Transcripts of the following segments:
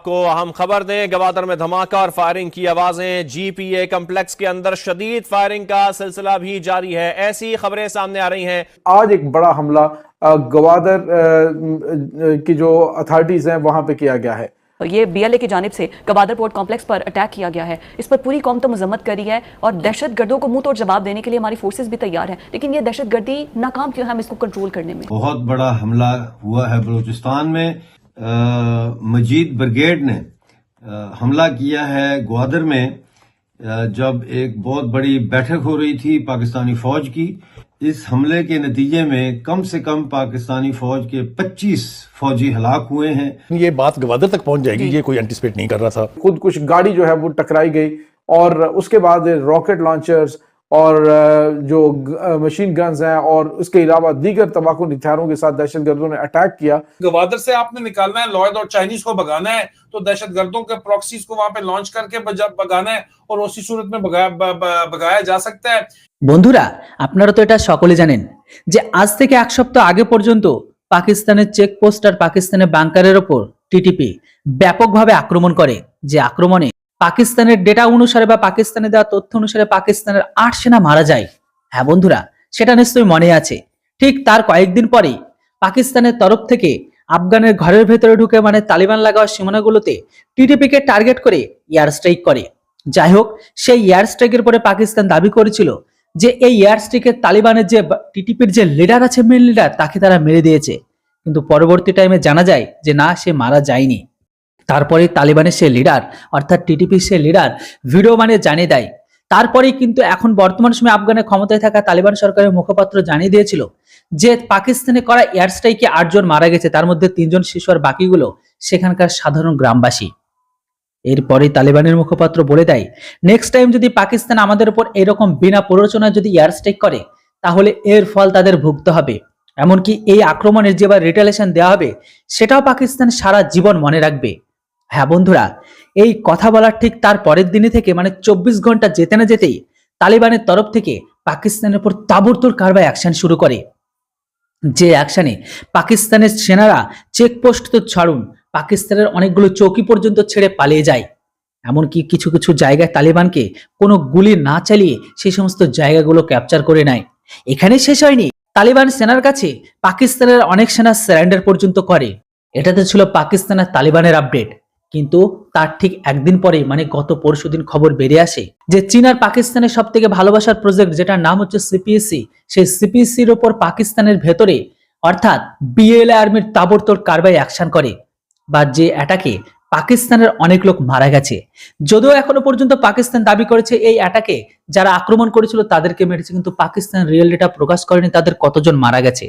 आपको अहम खबर दें, गवादर में धमाका और फायरिंग की आवाजें। जीपीए कम्प्लेक्स के अंदर शदीद फायरिंग का सिलसिला भी जारी है। ऐसी खबरें सामने आ रही हैं। आज एक बड़ा हमला गवादर की जो अथॉरिटीज हैं वहां पे किया गया है। ये बीएलए की जानिब से गवादर पोर्ट कॉम्प्लेक्स पर अटैक किया गया है। इस पर पूरी कौम तो मजम्मत करी है और दहशतगर्दों को मुंह तोड़ जवाब देने के लिए हमारी फोर्सेस भी तैयार है, लेकिन ये दहशतगर्दी नाकाम क्यों है हम इसको कंट्रोल करने में? बहुत बड़ा हमला हुआ है बलूचिस्तान में। मजीद ब्रिगेड ने हमला किया है ग्वादर में, जब एक बहुत बड़ी बैठक हो रही थी पाकिस्तानी फौज की। इस हमले के नतीजे में कम से कम पाकिस्तानी फौज के 25 फौजी हलाक हुए हैं। ये बात गवादर तक पहुंच जाएगी, ये कोई एंटिसिपेट नहीं कर रहा था। खुद कुछ गाड़ी जो है वो टकराई गई और उसके बाद रॉकेट लॉन्चर्स और जो मशीन गन्स हैं और उसके अलावा दीगर तबाकू हथियारों के साथ दहशतगर्दों ने अटैक किया। गवादर से आपने निकालना है लॉयड और चाइनीज को भगाना है, तो दहशतगर्दों के प्रॉक्सीज को वहां पे लॉन्च करके भगाना है और उसी सूरत में भगाया जा सकता है। বন্ধুরা, আপনারা তো এটা সকলে জানেন যে আজ থেকে এক সপ্তাহ আগে পর্যন্ত পাকিস্তানের চেকপোস্ট আর পাকিস্তানের বাংকারের ওপর টিটিপি ব্যাপকভাবে আক্রমণ করে। যে আক্রমণে পাকিস্তানের ডেটা অনুসারে বা পাকিস্তানে দেওয়া তথ্য অনুসারে পাকিস্তানের ৮ সেনা মারা যায়। হ্যাঁ বন্ধুরা, সেটা নিশ্চয়ই মনে আছে। ঠিক তার কয়েকদিন পরেই পাকিস্তানের তরফ থেকে আফগানের ঘরের ভেতরে ঢুকে মানে তালিবান লাগাওয়া সীমানাগুলোতে টিটিপিকে টার্গেট করে এয়ার স্ট্রাইক করে। যাই হোক, সেই এয়ার স্ট্রাইকের পরে পাকিস্তান দাবি করেছিল যে এই এয়ার স্ট্রাইকে তালিবানের যে টিটিপির যে লিডার আছে, মেন লিডার, তাকে তারা মেরে দিয়েছে। কিন্তু পরবর্তী টাইমে জানা যায় যে না, সে মারা যায়নি। তারপরে তালিবানের সে লিডার অর্থাৎ টিটিপির সে লিডার ভিডিও জানিয়ে দেয়। তারপরেই কিন্তু এখন বর্তমান সময়ে আফগানের ক্ষমতায় থাকা তালিবান সরকারের মুখপাত্র জানিয়ে দিয়েছিল যে পাকিস্তানে করা এয়ার স্ট্রাইকে ৮ জন মারা গেছে, তার মধ্যে ৩ জন শিশু আর বাকিগুলো সেখানকার সাধারণ গ্রামবাসী। এরপরে তালিবানের মুখপাত্র বলে দেয়, নেক্সট টাইম যদি পাকিস্তান আমাদের উপর এরকম বিনা প্ররোচনায় যদি এয়ার স্ট্রাইক করে তাহলে এর ফল তাদের ভুগতে হবে। এমনকি এই আক্রমণের যে রিটেলিয়েশন দেওয়া হবে সেটাও পাকিস্তান সারা জীবন মনে রাখবে। হ্যাঁ বন্ধুরা, এই কথা বলার ঠিক তার পরের দিনে থেকে ২৪ ঘন্টা যেতে না যেতেই তালিবানের তরফ থেকে পাকিস্তানের উপর তাবড়তোড় কারবাই অ্যাকশন শুরু করে। যে অ্যাকশনে পাকিস্তানের সেনারা চেকপোস্ট তো ছাড়ুন, পাকিস্তানের অনেকগুলো চৌকি পর্যন্ত ছেড়ে পালিয়ে যায়। এমনকি কিছু কিছু জায়গায় তালিবানকে কোনো গুলি না চালিয়ে সেই সমস্ত জায়গাগুলো ক্যাপচার করে নেয়। এখানে শেষ হয়নি, তালিবান সেনার কাছে পাকিস্তানের অনেক সেনা সারেন্ডার পর্যন্ত করে। এটাতে ছিল পাকিস্তানের তালিবানের আপডেট। কিন্তু তার ঠিক একদিন পরে গত পরশুদিন খবর বেরিয়ে আসে যে চীন আর পাকিস্তানের সব থেকে ভালোবাসার প্রজেক্ট যেটার নাম হচ্ছে সিপিএসসি, সেই সিপিএসসির উপর পাকিস্তানের ভেতরে অর্থাৎ বিএলএ আর্মির তাবড়তোড় কারবাই অ্যাকশন করে, বা যে অ্যাটাকে পাকিস্তানের অনেক লোক মারা গেছে। যদিও এখনো পর্যন্ত পাকিস্তান দাবি করেছে এই অ্যাটাকে যারা আক্রমণ করেছিল তাদেরকে মেরেছে, কিন্তু পাকিস্তান রিয়েল ডেটা প্রকাশ করেনি তাদের কতজন মারা গেছে।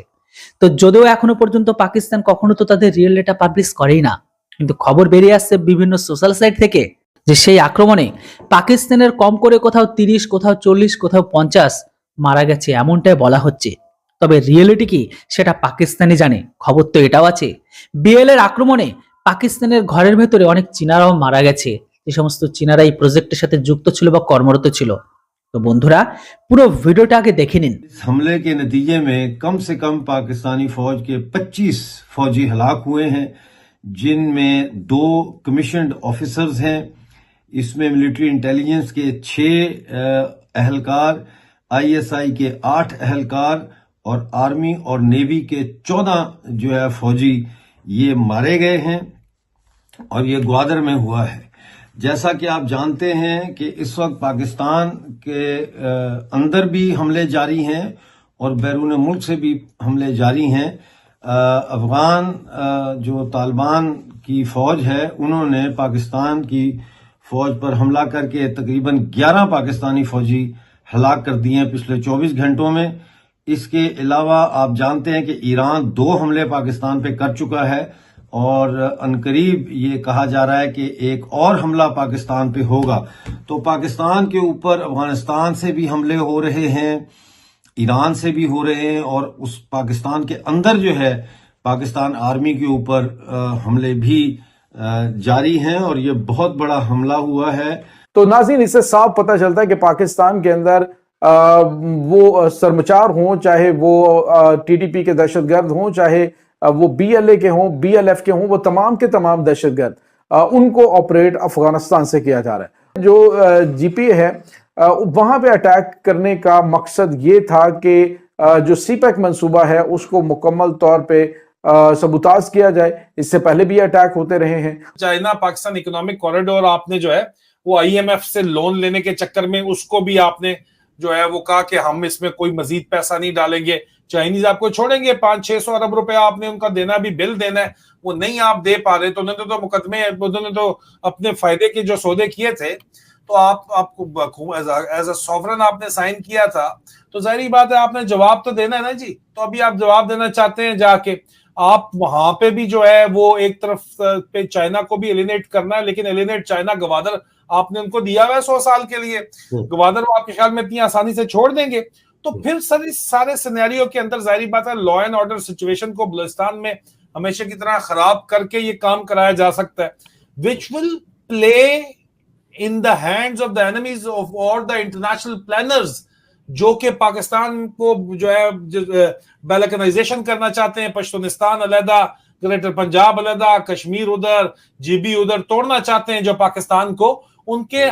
তো যদিও এখনো পর্যন্ত পাকিস্তান কখনো তো তাদের রিয়েল ডেটা পাবলিশ করেই না, কিন্তু খবর বেরিয়ে আসছে বিভিন্ন সোশ্যাল সাইট থেকে যে সেই আক্রমণে পাকিস্তানের কম করে কোথাও ৩০, কোথাও ৪০, কোথাও ৫০ মারা গেছে, এমনটাই বলা হচ্ছে। তবে রিয়েলিটি কি সেটা পাকিস্তানি জানে। খবর তো এটাও আছে, বিএলএর আক্রমণে পাকিস্তানের ঘরের ভেতরে অনেক চীনারাও মারা গেছে, যে সমস্ত চীনারা এই প্রজেক্টের সাথে যুক্ত ছিল বা কর্মরত ছিল। तो বন্ধুরা, পুরো ভিডিওটা আগে দেখে নিন। इस हमले के नतीजे में कम से कम पाकिस्तानी फौज के 25 फौजी हलाक हुए हैं, जिनमें 2 कमीशन्ड ऑफिसर्स हैं। इसमें मिलिट्री इंटेलिजेंस के 6 अहलकार, आईएसआई के 8 अहलकार और आर्मी और नेवी के 14 जो है फौजी ये मारे गए हैं और ये ग्वादर में हुआ है। जैसा कि आप जानते हैं कि इस वक्त पाकिस्तान के अंदर भी हमले जारी हैं और बैरून मुल्क से भी हमले जारी हैं। अफगान जो तालिबान की फौज है उन्होंने पाकिस्तान की फौज पर हमला करके तकरीबन 11 पाकिस्तानी फौजी हलाक कर दिए हैं पिछले 24 घंटों में। इसके अलावा आप जानते हैं कि ईरान 2 हमले पाकिस्तान पे कर चुका है और अनकरीब ये कहा जा रहा है कि एक और हमला पाकिस्तान पे होगा। तो पाकिस्तान के ऊपर अफगानिस्तान से भी हमले हो रहे हैं, ईरान से भी हो रहे हैं और उस पाकिस्तान के अंदर जो है पाकिस्तान आर्मी के ऊपर हमले भी जारी हैं और ये बहुत बड़ा हमला हुआ है। तो नाज़रीन, इससे साफ पता चलता है कि पाकिस्तान के अंदर वो सरमचार हों, चाहे वो टीटीपी के दहशतगर्द हों, चाहे वो बीएलए के हों, बीएलएफ के हों, वो तमाम के तमाम दहशतगर्द उनको ऑपरेट अफगानिस्तान से किया जा रहा है। जो जीपीए है वहां पे अटैक करने का मकसद ये था कि जो सीपैक मंसूबा है उसको मुकम्मल तौर पे सबूताज किया जाए। इससे पहले भी अटैक होते रहे हैं। चाइना पाकिस्तान इकोनॉमिक कॉरिडोर आपने जो है वो आईएमएफ से लोन लेने के चक्कर में उसको भी आपने जो है वो कहा कि हम इसमें कोई मजीद पैसा नहीं डालेंगे, चाइनीज आपको छोड़ेंगे, 500-600 अरब रुपए आपने उनका देना भी, बिल देना है, वो नहीं आप दे पा रहे तो उन्होंने तो मुकदमे, उन्होंने तो अपने फायदे के जो सौदे किए थे तो आपको एज अ सॉवरन आपने साइन किया था, तो जाहिर बात है आपने जवाब तो देना है ना जी। तो अभी आप जवाब देना चाहते हैं जाके, आप वहां पे भी जो है वो एक तरफ पे चाइना को भी एलिनेट करना है, लेकिन एलिनेट चाइना गवादर आपने उनको दिया हुआ है 100 साल के लिए, गवादर वो आपके ख्याल में इतनी आसानी से छोड़ देंगे? तो फिर सर इस सारे सिनेरियो के अंदर जाहिर बात है लॉ एंड ऑर्डर सिचुएशन को बलूचिस्तान में हमेशा की तरह खराब करके ये काम कराया जा सकता है, which will play in the hands of the enemies of और द इंटरनेशनल प्लानर्स जो कि पाकिस्तान को जो है बैलकनाइजेशन करना चाहते हैं, पश्तूनिस्तान अलहदा, ग्रेटर पंजाब अलहदा, कश्मीर उधर, जीबी उधर तोड़ना चाहते हैं जो पाकिस्तान को, उनके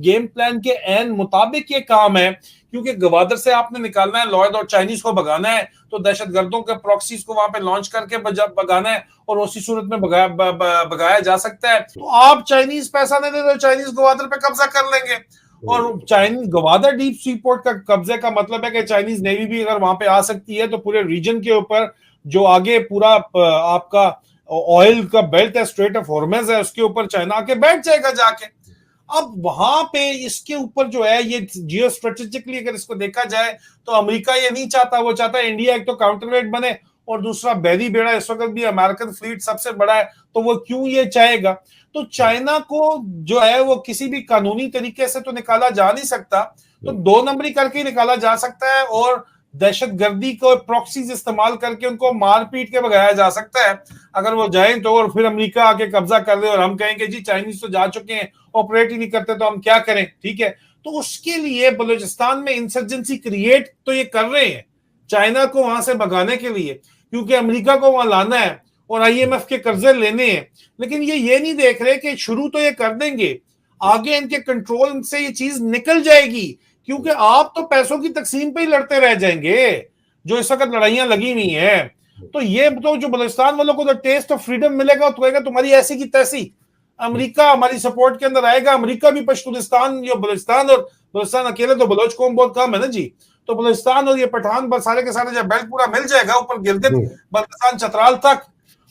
गेम प्लान के एन मुताबिक ये काम है। क्योंकि गवादर से आपने निकालना है, लॉयड और चाइनीज को भगाना है, तो दहशतगर्दों के प्रॉक्सीज को वहां पे लॉन्च करके भगाना है और उसी सूरत में भगाया जा सकता है। तो आप चाइनीज पैसा नहीं दे तो चाइनीज गवादर पे कब्जा कर लेंगे, और Chinese Gwadar deep sea port का कब्जे का मतलब है कि चाइनीज नेवी भी अगर वहां पे आ सकती है तो पूरे रीजन के ऊपर जो आगे पूरा आपका ऑयल का बेल्ट है, स्ट्रेट ऑफ हॉर्मुज है, उसके ऊपर चाइना आके बैठ जाएगा जाके। अब वहां पे इसके ऊपर जो है ये जियो स्ट्रेटेजिकली अगर इसको देखा जाए तो अमेरिका ये नहीं चाहता, वो चाहता है इंडिया एक तो काउंटरवेट बने और दूसरा बहरी बेड़ा, इस वक्त भी अमेरिकन फ्लीट सबसे बड़ा है, तो वो क्यों ये चाहेगा? तो चाइना को जो है वो किसी भी कानूनी तरीके से तो निकाला जा नहीं सकता, तो 2 नंबरी करके ही निकाला जा सकता है और दहशतगर्दी को प्रॉक्सीज इस्तेमाल करके उनको मार पीट के भगाया जा सकता है अगर वो जाएं तो, और फिर अमेरिका आके कब्जा कर दे और हम कहेंगे जी चाइनीज तो जा चुके हैं, ऑपरेट ही नहीं करते तो हम क्या करें, ठीक है। तो उसके लिए बलूचिस्तान में इंसर्जेंसी क्रिएट तो ये कर रहे हैं चाइना को वहां से भगाने के लिए, क्योंकि अमेरिका को वहां लाना है और आईएमएफ के कर्जे लेने हैं, लेकिन ये नहीं देख रहे कि शुरू तो ये कर देंगे, आगे इनके कंट्रोल से ये चीज निकल जाएगी, क्योंकि आप तो पैसों की तकसीम पे ही लड़ते रह जाएंगे जो इस वक्त लड़ाइयां लगी हुई हैं। तो ये तो जो बलूचिस्तान वालों को तो टेस्ट ऑफ फ्रीडम मिलेगा तो कहेगा तुम्हारी ऐसी की तैसी, अमेरिका हमारी सपोर्ट के अंदर आएगा, अमेरिका भी पश्तूनिस्तान या बलूचिस्तान, और बलूचिस्तान अकेले तो बलोच कौम बहुत कम है ना जी, तो बलूचिस्तान और ये पठान सारे के सारे जब बेल्ट पूरा मिल जाएगा ऊपर गिलगित बल्तिस्तान चतराल तक,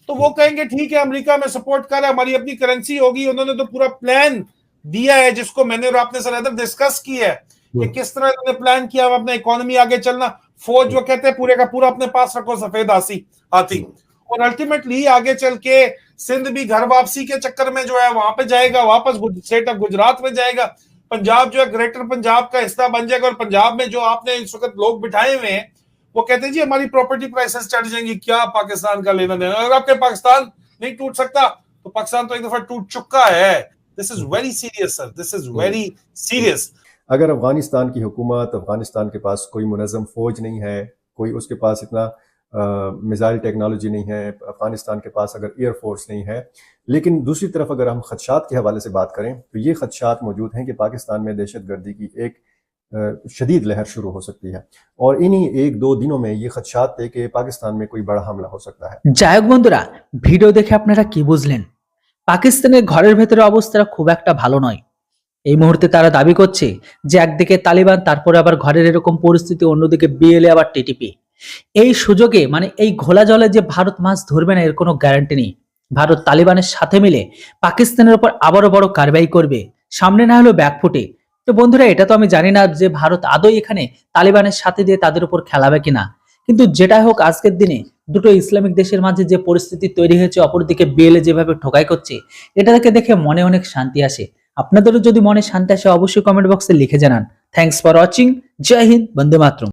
तो वो कहेंगे ठीक है अमेरिका में सपोर्ट कर रहा है, हमारी अपनी करेंसी होगी। उन्होंने तो पूरा प्लान दिया है जिसको मैंने और आपने सर इधर डिस्कस किया है कि किस तरह इन्होंने प्लान किया अपना इकोनॉमी आगे चलना, फौज वो कहते हैं पूरे का पूरा अपने पास रखो सफेद हाथी, और अल्टीमेटली आगे चल के सिंध भी घर वापसी के चक्कर में जो है वहां पे जाएगा, वापस स्टेट ऑफ गुजरात में जाएगा, पंजाब जो है ग्रेटर पंजाब का हिस्सा बन जाएगा, और पंजाब में जो आपने इस वक्त लोग बिठाए हुए हैं वो कहते हैं जी हमारी प्रॉपर्टी प्राइसेस चढ़ जाएंगी, क्या पाकिस्तान का लेना देना, अगर आपके पाकिस्तान नहीं टूट सकता तो पाकिस्तान तो एक दफा टूट चुका है। This is very serious sir, this is very serious. अगर अफगानिस्तान की हुकूमत, अफगानिस्तान के पास कोई मुनज़्ज़म फौज नहीं है, कोई उसके पास इतना मिसाइल टेक्नोलॉजी नहीं है, अफगानिस्तान के पास अगर एयर फोर्स नहीं है, लेकिन दूसरी तरफ अगर हम खदशात के हवाले से बात करें तो ये खदशात मौजूद हैं कि पाकिस्तान में दहशतगर्दी की एक शदीद लहर शुरू हो सकती है, और इन्हीं 1-2 दिनों में ये खदशात थे कि पाकिस्तान में कोई बड़ा हमला हो सकता है। যাই হোক বন্ধুরা, ভিডিও দেখে আপনারা কি বুঝলেন? পাকিস্তানের ঘরের ভেতরে অবস্থা খুব একটা ভালো নয়। এই মুহূর্তে তারা দাবি করছে যে একদিকে তালিবান, তারপরে আবার ঘরের এরকম পরিস্থিতি, অন্যদিকে বিএলএ আবার টিটিপি। এই সুযোগে মানে এই ঘোলা জলে যে ভারত মাছ ধরবে না এর কোনো গ্যারান্টি নেই। ভারত তালিবানের সাথে মিলে পাকিস্তানের উপর আবারও বড় কারবাই করবে, সামনে না হলেও ব্যাকফুটে। তো বন্ধুরা, এটা তো আমি জানি না যে ভারত আদৌ এখানে তালিবানের সাথে দিয়ে তাদের উপর খেলাবে কিনা, কিন্তু যেটাই হোক আজকের দিনে দুটো ইসলামিক দেশের মাঝে যে পরিস্থিতি তৈরি হয়েছে, অপরদিকে বিএলএ যেভাবে ঠোকাই করছে, এটাকে দেখে মনে অনেক শান্তি আসে। আপনাদেরও যদি মনে শান্তি আসে অবশ্যই কমেন্ট বক্সে লিখে জানান। Thanks for watching. জয় হিন্দ, বন্দে মাতরম।